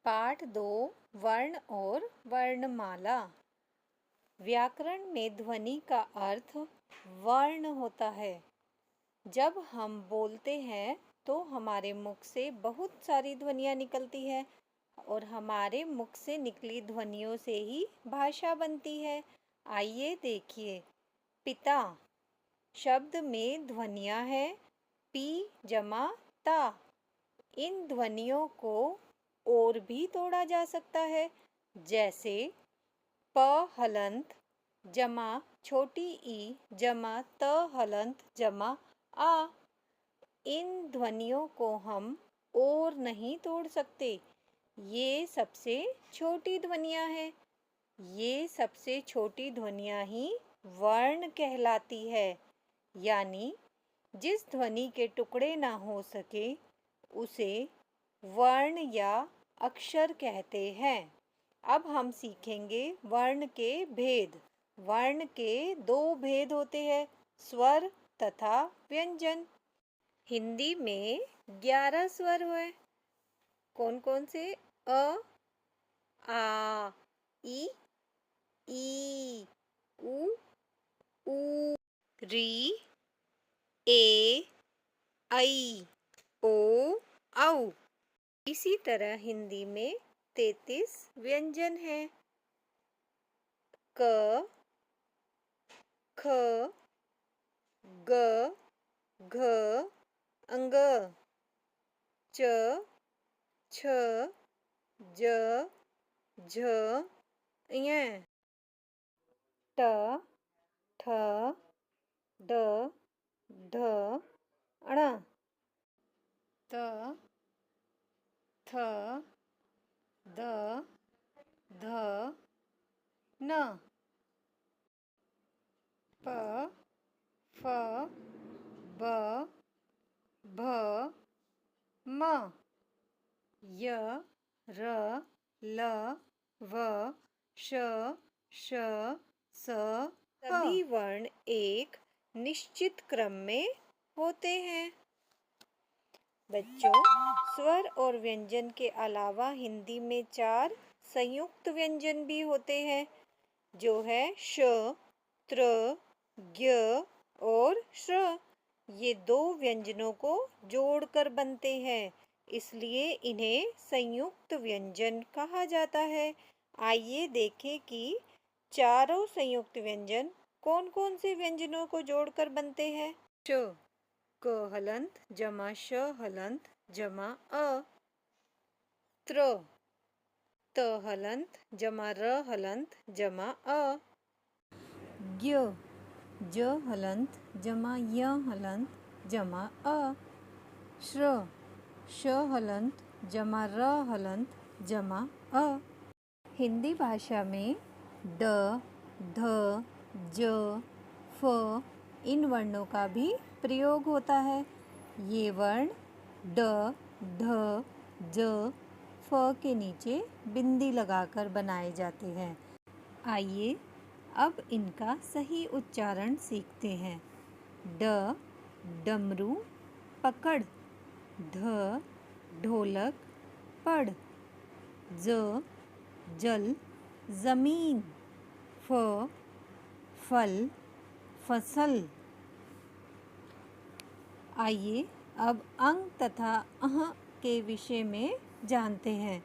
पाठ 2 वर्ण और वर्णमाला। व्याकरण में ध्वनि का अर्थ वर्ण होता है। जब हम बोलते हैं तो हमारे मुख से बहुत सारी ध्वनियाँ निकलती है और हमारे मुख से निकली ध्वनियों से ही भाषा बनती है। आइए देखिए। पिता शब्द में ध्वनियाँ हैं पी जमा ता। इन ध्वनियों को और भी तोड़ा जा सकता है, जैसे प हलंत जमा छोटी ई जमा त हलंत जमा आ। इन ध्वनियों को हम और नहीं तोड़ सकते। ये सबसे छोटी ध्वनियाँ हैं। ये सबसे छोटी ध्वनियाँ ही वर्ण कहलाती है। यानी जिस ध्वनि के टुकड़े ना हो सके उसे वर्ण या अक्षर कहते हैं। अब हम सीखेंगे वर्ण के भेद। वर्ण के 2 भेद होते हैं, स्वर तथा व्यंजन। हिंदी में 11 स्वर हैं। कौन कौन से? अ, आ, ई, उ, ऊ, री, ए, ऐ, ओ, औ। इसी तरह हिंदी में 33 व्यंजन हैं। क, ख, ग, घ, अंग, च, छ, ज, झ, ञ, ट, ठ, ड, ढ, ण, त, थ, द, ध, न, प, फ, ब, भ, म, य, र, ल, व, श, श, स, सभी वर्ण एक निश्चित क्रम में होते हैं। बच्चों, स्वर और व्यंजन के अलावा हिंदी में 4 संयुक्त व्यंजन भी होते हैं, जो है श, त्र, ज्ञ और श्र। ये 2 व्यंजनों को जोड़कर बनते हैं, इसलिए इन्हें संयुक्त व्यंजन कहा जाता है। आइए देखें कि चारों संयुक्त व्यंजन कौन कौन से व्यंजनों को जोड़कर बनते हैं। श, क हलंत जमा श हलंत जमा अ। त्र, त हलंत जमा र हलंत जमा अ। ज्ञ, ज हलंत जमा य हलंत जमा अ। श्र, श हलंत जमा र हलंत जमा अ। हिंदी भाषा में ड, ध, ज, फ इन वर्णों का भी प्रयोग होता है। ये वर्ण ड, ढ, ज, फ के नीचे बिंदी लगाकर बनाए जाते हैं। आइए अब इनका सही उच्चारण सीखते हैं। ड, डमरू पकड़। ध, ढोलक पढ़। ज, जल जमीन। फ, फल फसल। आइए अब अंग तथा अह के विषय में जानते हैं।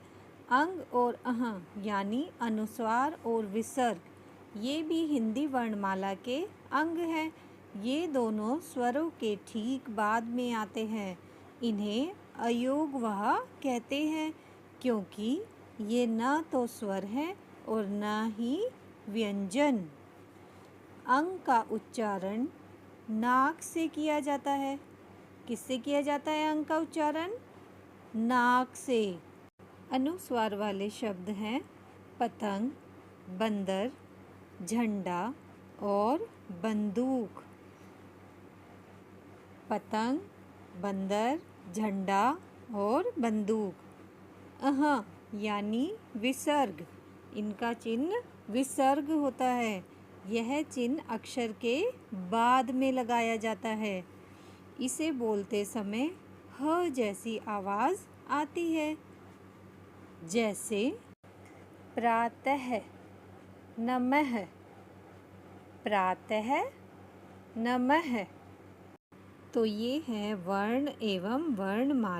अंग और अह यानी अनुस्वार और विसर्ग, ये भी हिंदी वर्णमाला के अंग हैं। ये दोनों स्वरों के ठीक बाद में आते हैं। इन्हें अयोगवाह कहते हैं, क्योंकि ये न तो स्वर है और न ही व्यंजन। अंग का उच्चारण नाक से किया जाता है। किससे किया जाता है अंग का उच्चारण? नाक से। अनुस्वार वाले शब्द हैं पतंग, बंदर, झंडा और बंदूक। पतंग, बंदर, झंडा और बंदूक। अह यानी विसर्ग, इनका चिन्ह विसर्ग होता है। यह चिन्ह अक्षर के बाद में लगाया जाता है। इसे बोलते समय ह जैसी आवाज़ आती है। जैसे प्रातः नमः, प्रातः नमः। तो ये है वर्ण एवं वर्णमाला।